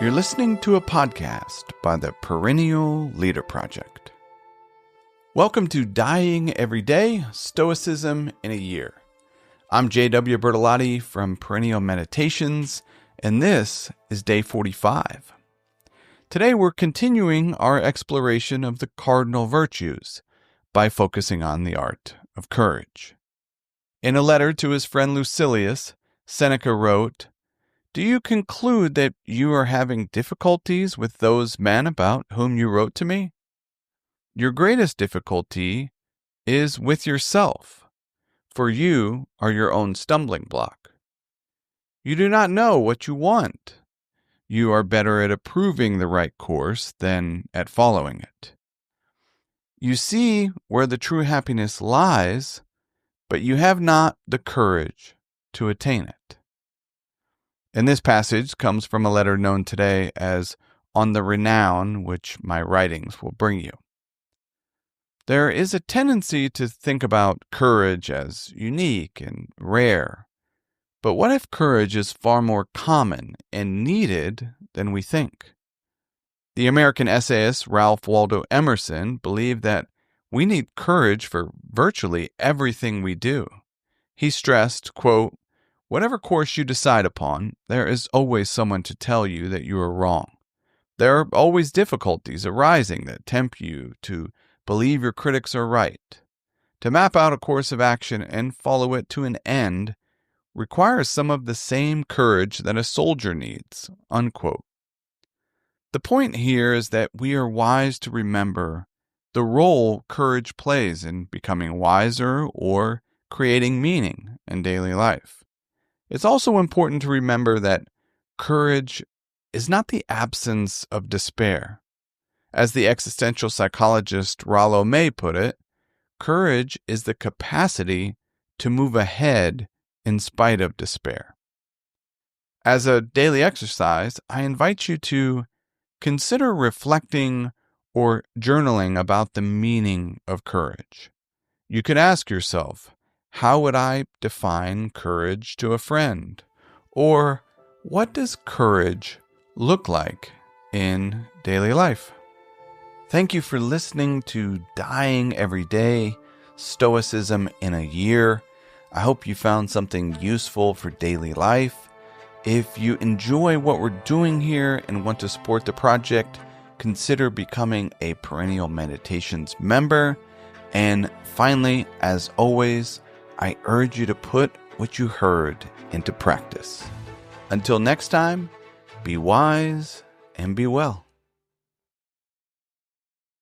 You're listening to a podcast by the Perennial Leader Project. Welcome to Dying Every Day, Stoicism in a Year. I'm J.W. Bertolotti from Perennial Meditations, and this is Day 45. Today we're continuing our exploration of the cardinal virtues by focusing on the art of courage. In a letter to his friend Lucilius, Seneca wrote, "Do you conclude that you are having difficulties with those men about whom you wrote to me? Your greatest difficulty is with yourself, for you are your own stumbling block. You do not know what you want. You are better at approving the right course than at following it. You see where the true happiness lies, but you have not the courage to attain it." And this passage comes from a letter known today as On the Renown Which My Writings Will Bring You. There is a tendency to think about courage as unique and rare. But what if courage is far more common and needed than we think? The American essayist Ralph Waldo Emerson believed that we need courage for virtually everything we do. He stressed, quote, "Whatever course you decide upon, there is always someone to tell you that you are wrong. There are always difficulties arising that tempt you to believe your critics are right. To map out a course of action and follow it to an end requires some of the same courage that a soldier needs," unquote. The point here is that we are wise to remember the role courage plays in becoming wiser or creating meaning in daily life. It's also important to remember that courage is not the absence of despair. As the existential psychologist Rollo May put it, courage is the capacity to move ahead in spite of despair. As a daily exercise, I invite you to consider reflecting or journaling about the meaning of courage. You could ask yourself, how would I define courage to a friend? Or what does courage look like in daily life? Thank you for listening to Dying Every Day, Stoicism in a Year. I hope you found something useful for daily life. If you enjoy what we're doing here and want to support the project, consider becoming a Perennial Meditations member. And finally, as always, I urge you to put what you heard into practice. Until next time, be wise and be well.